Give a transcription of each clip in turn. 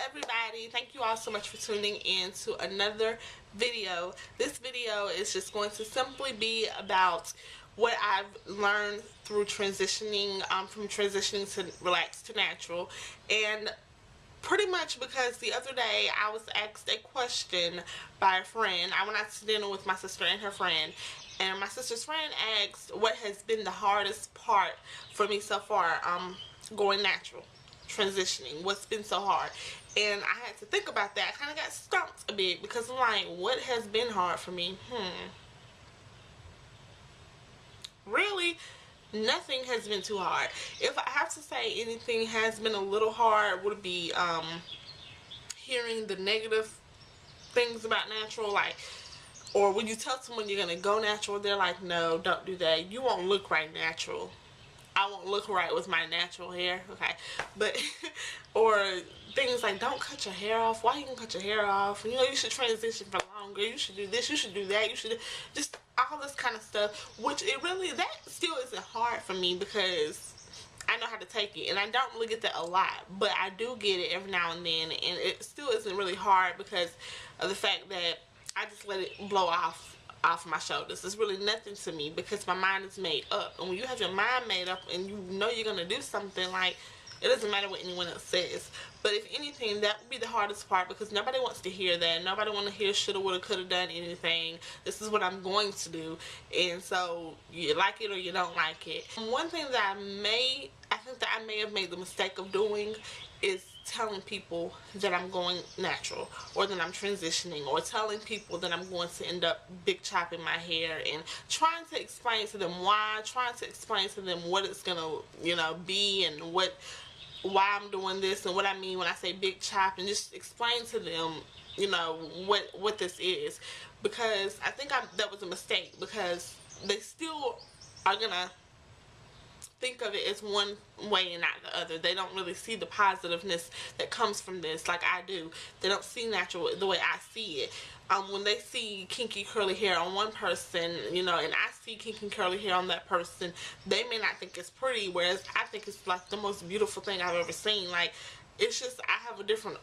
everybody, thank you all so much for tuning in to another video. This video is just going to simply be about what I've learned through transitioning from transitioning to relax to natural. And pretty much because the other day I was asked a question by a friend. I went out to dinner with my sister and her friend, and my sister's friend asked what has been the hardest part for me so far going natural, transitioning, what's been so hard. And I had to think about that. I kind of got stumped a bit because I'm like, what has been hard for me? Really, nothing has been too hard. If I have to say anything has been a little hard, would be hearing the negative things about natural, like, or when you tell someone you're gonna go natural, they're like, no, don't do that, you won't look right natural. I won't look right with my natural hair, okay? But or things like, don't cut your hair off. Why you gonna cut your hair off? You know, you should transition for longer. You should do this. You should do that. You should just all this kind of stuff. Which it really, that still isn't hard for me because I know how to take it, and I don't really get that a lot, but I do get it every now and then, and it still isn't really hard because of the fact that I just let it blow off my shoulders. It's really nothing to me because my mind is made up. And when you have your mind made up and you know you're gonna do something, like, it doesn't matter what anyone else says. But if anything, that would be the hardest part because nobody wants to hear that. Nobody wants to hear shoulda, woulda, coulda done anything. This is what I'm going to do, and so you like it or you don't like it. One thing that I think that I may have made the mistake of doing is telling people that I'm going natural or that I'm transitioning, or telling people that I'm going to end up big chopping my hair, and trying to explain to them why, trying to explain to them what it's gonna, you know, be, and why I'm doing this and what I mean when I say big chop, and just explain to them, you know, what this is, because I think that was a mistake because they still are gonna think of it as one way and not the other. They don't really see the positiveness that comes from this like I do. They don't see natural the way I see it. When they see kinky curly hair on one person, you know, and I see kinky curly hair on that person, they may not think it's pretty, whereas I think it's like the most beautiful thing I've ever seen. Like, it's just, I have a different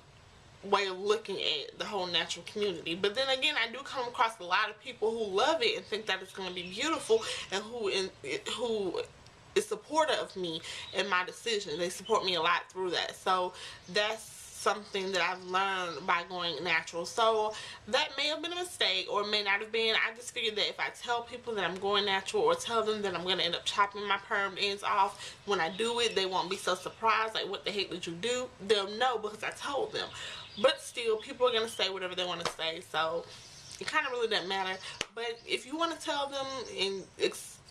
way of looking at the whole natural community. But then again, I do come across a lot of people who love it and think that it's going to be beautiful, and who is supportive of me in my decision. They support me a lot through that. So that's something that I've learned by going natural. So that may have been a mistake, or may not have been. I just figured that if I tell people that I'm going natural, or tell them that I'm going to end up chopping my perm ends off when I do it, they won't be so surprised, like, what the heck did you do? They'll know because I told them. But still, people are going to say whatever they want to say, so it kind of really doesn't matter. But if you want to tell them and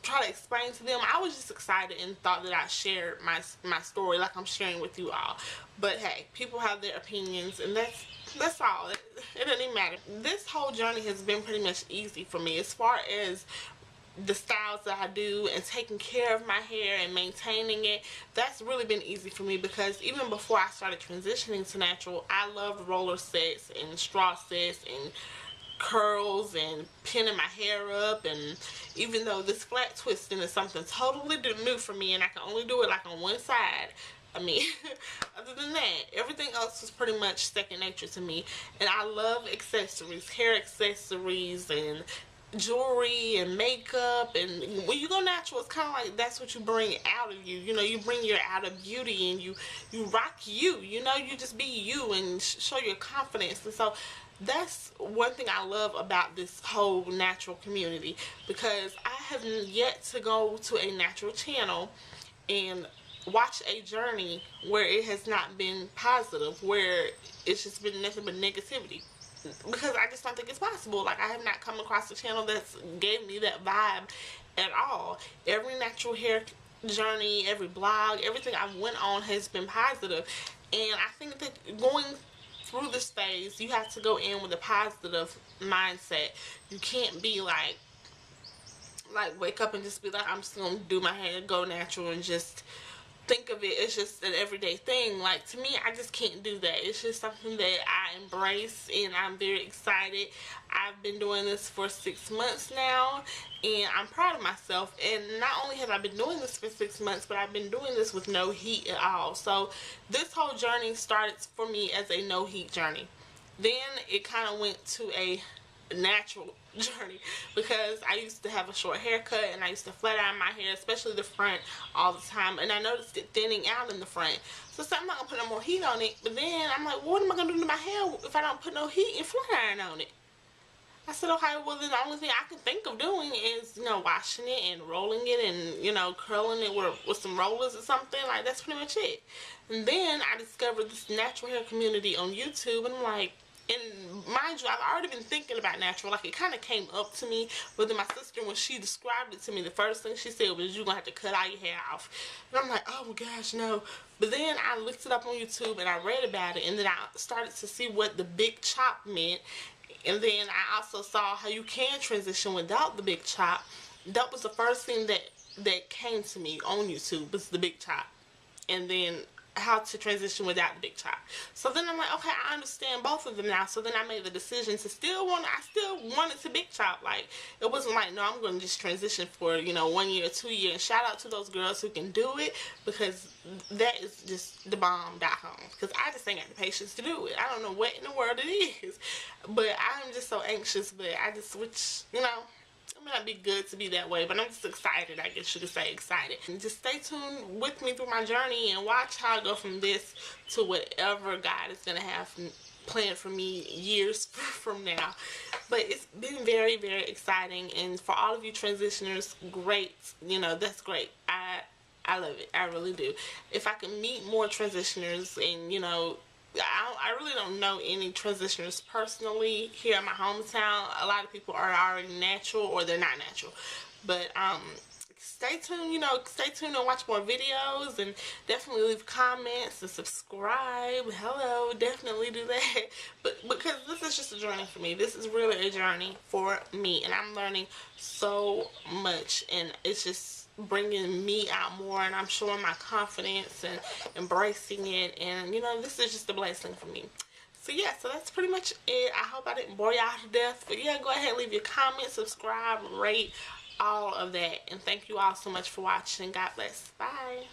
try to explain to them, I was just excited and thought that I shared my story like I'm sharing with you all. But hey, people have their opinions, and that's all. It doesn't even matter. This whole journey has been pretty much easy for me as far as the styles that I do and taking care of my hair and maintaining it. That's really been easy for me because even before I started transitioning to natural, I loved roller sets and straw sets and curls and pinning my hair up. And even though this flat twisting is something totally new for me, and I can only do it like on one side, I mean, other than that, everything else is pretty much second nature to me. And I love accessories, hair accessories, and jewelry and makeup. And when you go natural, it's kind of like that's what you bring out of you. You know, you bring your outer beauty, and you rock you know, you just be you and show your confidence. And so that's one thing I love about this whole natural community, because I have yet to go to a natural channel and watch a journey where it has not been positive, where it's just been nothing but negativity, because I just don't think it's possible. Like, I have not come across a channel that's gave me that vibe at all. Every natural hair journey, every blog, everything I've went on has been positive. And I think that going through this phase, you have to go in with a positive mindset. You can't be like wake up and just be like, I'm just gonna do my hair, go natural, and just think of it as just an everyday thing. Like, to me, I just can't do that. It's just something that I embrace, and I'm very excited. I've been doing this for 6 months now, and I'm proud of myself. And not only have I been doing this for 6 months, but I've been doing this with no heat at all. So this whole journey started for me as a no heat journey. Then it kind of went to a natural journey, because I used to have a short haircut and I used to flat iron my hair, especially the front, all the time, and I noticed it thinning out in the front. So I said, I'm not gonna put no more heat on it. But then I'm like, well, what am I gonna do to my hair if I don't put no heat and flat iron on it? I said, okay, well, then the only thing I can think of doing is, washing it and rolling it and, curling it with some rollers or something. Like, that's pretty much it. And then I discovered this natural hair community on YouTube, and I'm like, and mind you, I've already been thinking about natural. Like, it kind of came up to me. But then my sister, when she described it to me, the first thing she said was, you're going to have to cut all your hair off. And I'm like, oh my gosh, no. But then I looked it up on YouTube and I read about it. And then I started to see what the big chop meant. And then I also saw how you can transition without the big chop. That was the first thing that came to me on YouTube, was the big chop. And then how to transition without the big chop. So then I'm like, okay, I understand both of them now. So then I made the decision to I still wanted to big chop. Like, it wasn't like, no, I'm going to just transition for, 1 year or 2 years. And shout out to those girls who can do it, because that is just the bomb.com. Because I just ain't got the patience to do it. I don't know what in the world it is. But I'm just so anxious, but I just switch, it may not be good to be that way, but I'm just excited. I guess you could say excited. And just stay tuned with me through my journey and watch how I go from this to whatever God is going to have planned for me years from now. But it's been very, very exciting. And for all of you transitioners, great. That's great. I love it. I really do. If I can meet more transitioners and, I really don't know any transitioners personally here in my hometown. A lot of people are already natural, or they're not natural. But stay tuned, stay tuned and watch more videos, and definitely leave comments and subscribe. Hello, definitely do that. But because this is just a journey for me. This is really a journey for me, and I'm learning so much, and it's just bringing me out more, and I'm showing my confidence and embracing it, and this is just a blessing for me. So yeah, so that's pretty much it. I hope I didn't bore y'all to death, but yeah, go ahead and leave your comments, subscribe, rate, all of that. And thank you all so much for watching. God bless. Bye.